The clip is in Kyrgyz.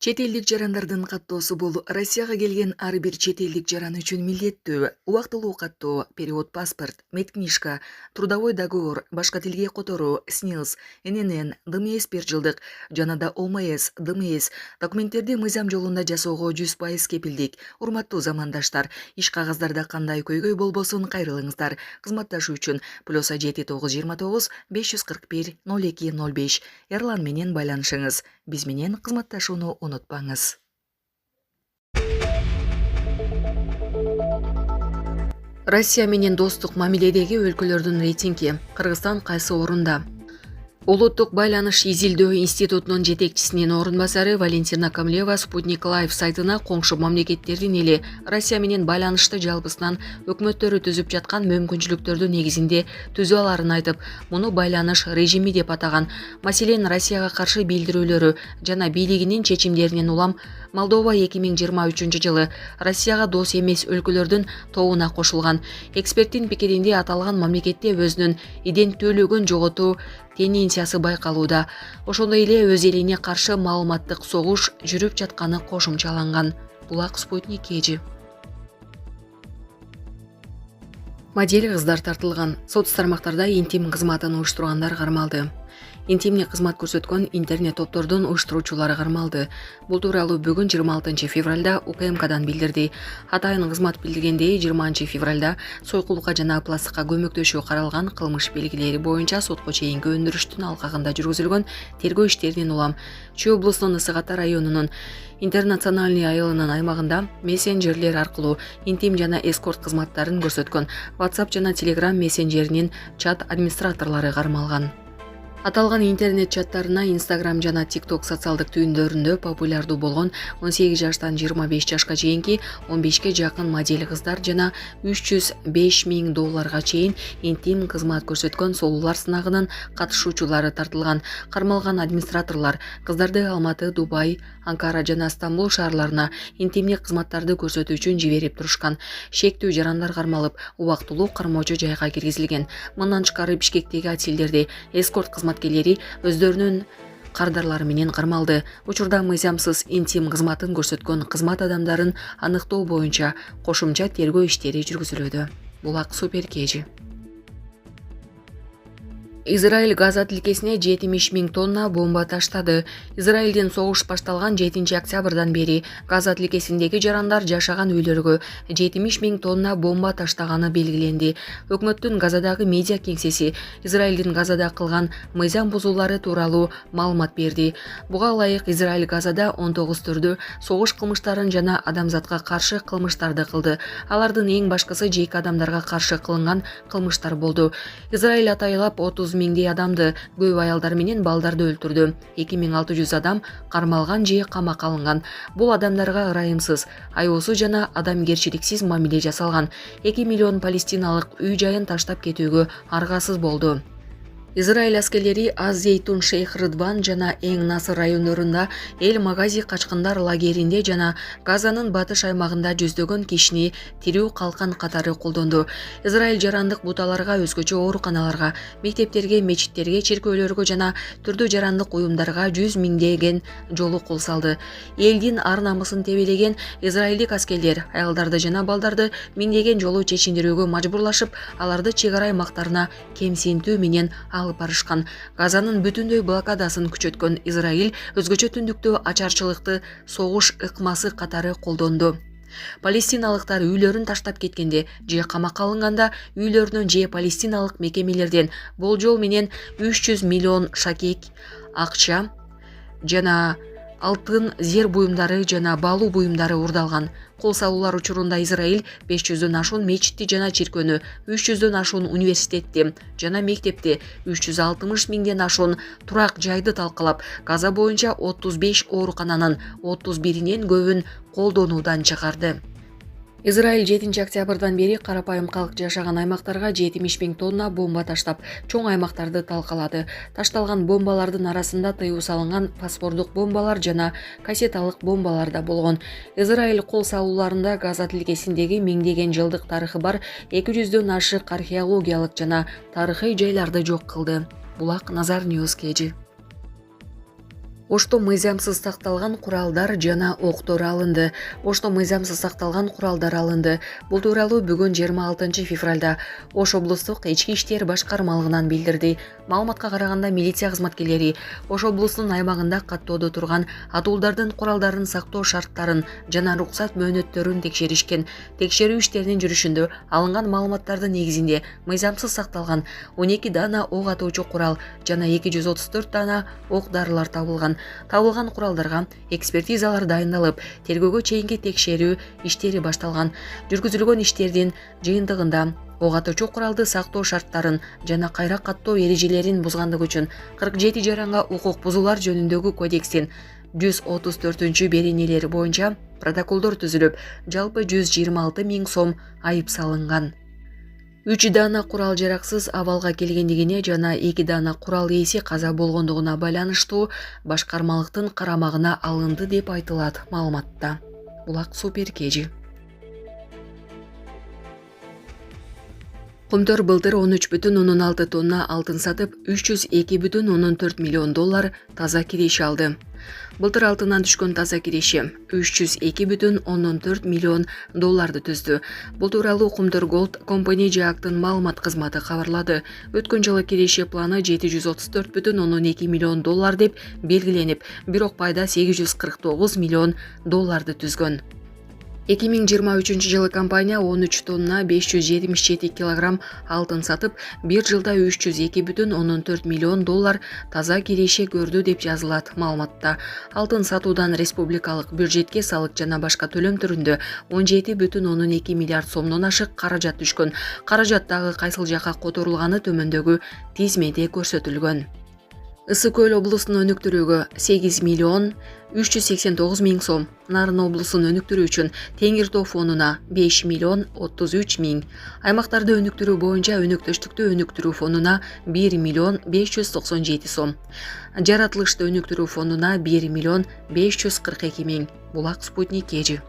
Чет элдик жарандардын каттоосу бул Россияга келген ар бир чет элдик жаран үчүн милдеттүү. Убактылуу каттоо, перевод паспорт, медкнижка, трудовой договор, башка тилге которуу, СНИЛС, ННН, ДМС 1 жылдык жана да ОМС, ДМС документтерди мыйзам жолунда жасоого 100% кепилдик. Урматтуу замандаштар, иш кагаздарда кандай көйгөй болбосун кайрылыңыздар. Кызматташуу үчүн +7 929 541 02 05 Эрлан менен байланышыңыз. Биз менен кызматташууну унутпаңыз. Россия менен достук мамиледеги өлкөлөрдүн рейтинги. Кыргызстан кайсы орунда? Улуттук байланыш изилдөө институтунун жетекчисинин орун басары Валентина Камлева Спутник Лайв сайтына коңшу мамлекеттердин эли Россия менен байланышты жалпысынан өкмөттөрү түзүп жаткан мүмкүнчүлүктөрдүн негизинде түзө аларын айтып, муну байланыш режими деп атаган. Маселен, Россияга каршы билдирүүлөрү жана бийлигинин чечимдеринен улам Молдова 2023 жылы Россияга дос эмес өлкөлөрдүн тобуна кошулган. Эксперттин пикиринде аталган мамлекетте өзүнүн иденттүүлүгүн жоготуу тенденциясы байкалууда. Ошондой эле өз элине каршы маалыматтык согуш жүрүп жатканы кошумчаланган. Булак Спутник KG. Модель кыздар тартылган. Сот тармактарда интим кызматын уюштургандар кармалды. Интимдик кызмат көрсөткөн интернет топтордун уюштуруучулары кармалды. Бул тууралуу бүгүн 26 февралда УКМКдан билдирди. Атайын кызмат билдиргендей, 20 февралда сойкулукка жана пластыкка көмөктөшүү каралган кылмыш белгилери боюнча сотко чейинки өндүрүштүн алкагында жүргүзүлгөн тергөө иштеринин улам Чүй облусунун Ысык Ата районунун Интернациональный айылынын аймагында мессенджерлер аркылуу интим жана эскорт кызматтарын көрсөткөн WhatsApp жана Telegram мессенджеринин чат администраторлору кармалган. Аталган интернет чаттарына Instagram жана TikTok социалдык түйүндөрүндө популярдуу болгон 18 жаштан 25 жашка чейинки 15ке жакын модель кыздар жана $305,000 чейин интим кызмат көрсөткөн солуулар сынагынын катышуучулары тартылган. Кармалган администраторлор кыздарды Алматы, Дубай, Анкара жана Стамбул шаарларына интимдик кызматтарды көрсөтүү үчүн жиберип турушкан. Шектүү жарандар кармалып, убактылуу кармоочу жайга киргизилген. Мындан тышкары Бишкектеги отелдерде эскорт кызматкерлери өздөрүнүн кардарлары менен кармалды. Учурда мыйзамсыз интим кызматын көрсөткөн кызмат адамдарын аныктоо боюнча кошумча тергөө иштери жүргүзүлүүдө. Булак Супер KG. Израиль Газа тилкесине 70,000 тонна бомба таштады. Израилдин согуш башталган 7 октябрдан бери Газа тилкесиндеги жарандар жашаган үйлөргө 70,000 тонна бомба таштаганы белгиленди. Өкмөттүн Газадагы медиа кеңсеси Израилдин Газада кылган мыйзам бузуулары тууралуу маалымат берди. Буга ылайык Израиль Газада 19 түрдүү согуш кылмыштарын жана адамзатка каршы кылмыштарды кылды. Алардын эң башкысы жеке адамдарга каршы кылынган кылмыштар болду. Израиль атайлап 30,000 адамды, көп аялдар менен балдарды өлтүрдү. 2600 адам кармалган же камакка алынган. Бул адамдарга ырайымсыз, аюусу жана адамгерчиликсиз мамиле жасалган. 2 миллион палестиналык үй жайын таштап кетүүгө аргасыз болду. Израиль аскерлери Аз-Зейтун, Шейх Рыдван жана Эң Насыр райондорунда Эл Магази качкындар лагеринде жана Газанын батыш аймагында жүздөгөн кишини тирүү калкан катары колдонду. Израиль жарандык буталарга, өзгөчө ооруканаларга, мектептерге, мечиттерге, чиркөөлөргө жана түрдүү жарандык уюмдарга 100 миңдеген жолу кол салды. Элдин ар намысын тебелеген израилдик аскерлер аялдарды жана балдарды миңдеген жолу чечиндирүүгө мажбурлашып, аларды чек ара аймактарына кемсинтүү менен алып барышкан. Газанын бүтүндөй блокадасын күчөткөн Израиль өзгөчө түндүктө ачарчылыкты согуш ыкмасы катары колдонду. Палестиналыктар үйлөрүн таштап кеткенде же камакка алынганда үйлөрүнөн же палестиналык мекемелерден болжол менен 300 миллион шакек акча жана алтын, зер буюмдары жана баалуу буюмдары урдалган. Кол салуулар учурунда Израиль 500дөн ашуун мечитти жана чиркөөнү, 300дөн ашуун университетти жана мектепти, 360 миңден ашуун турак жайды талкалап, Газа боюнча 35 оорукананын 31-инен көбүн колдонуудан чыгарды. Израиль 7 октябрдан бери карапайым калк жашаган аймактарга 70,000 тонна бомба таштап, чоң аймактарды талкалады. Ташталган бомбалардын арасында тыюу салынган фосфордук бомбалар жана кассеталык бомбалар да болгон. Израиль кол салууларында Газа тилкесиндеги миңдеген жылдык тарыхы бар 200дөн ашык археологиялык жана тарыхый жайларды жок кылды. Булак Назар News KG. Ошто мыйзамсыз сакталган куралдар жана октор алынды. Ошто мыйзамсыз сакталган куралдар алынды. Бул тууралуу бүгүн 26 февралда Ош облустук ички иштер башкармалыгынан билдирди. Маалыматка караганда милиция кызматкерлери Ош облусунун аймагында каттоодо турган атуулдардын куралдарын сактоо шарттарын жана уруксат мөөнөттөрүн текшеришкен. Текшерүү иштеринин жүрүшүндө алынган маалыматтардын негизинде мыйзамсыз сакталган 12 дана ок атуучу курал жана 234 дана ок дарылар табылган. Табылган куралдарга экспертизалар дайындалып, тергөөгө чейинки текшерүү иштери башталган. Жүргүзүлгөн иштердин жыйынтыгында ок атуучу куралды сактоо шарттарын жана кайра каттоо эрежелерин бузгандыгы үчүн 47 жаранга укук бузуулар жөнүндөгү кодекстин 134-беренелери боюнча протоколдор түзүлүп, жалпы 126 000 сом айып салынган. 3 дана курал жараксыз абалга келгендигине жана 2 дана курал ээси каза болгондугуна байланыштуу башкармалыктын карамагына алынды деп айтылат маалыматта. Булак Супер Кежи. Кумтөр былтыр 13,6 тонна алтын сатып, 302,4 миллион доллар таза киреше алды. Былтыр алтындан түшкөн таза киреше 302,4 миллион долларды түздү. Бул тууралуу Кумтөр Голд Company жаактын маалымат кызматы кабарлады. Өткөн жылы киреше планы 734,2 миллион доллар деп белгиленип, бирок пайда 849 миллион долларды түзгөн. 2023 жылы компания 13 тонна 577 килограмм алтын сатып, бир жылда 302,4 миллион доллар таза киреше көрдү деп жазылат маалыматта. Алтын сатуудан республикалык бюджетке салык жана башка төлөм түрүндө 17,2 миллиард сомдон ашык каражат түшкөн. Каражаттагы кайсыл жакка которулганы төмөндөгү тизмеде көрсөтүлгөн. Ысык Көл облусунун өнүктүрүүгө 8 миллион 389 000 сом, Нарын облусун өнүктүрүү үчүн Теңир Тоо фонуна 5 миллион 33 000, аймактарды өнүктүрүү боюнча өнөктөштүктү өнүктүрүү фонуна 1 миллион 597 сом, жаратылышты өнүктүрүү фонуна 1 миллион 542 000. Булак Спутник Кежи.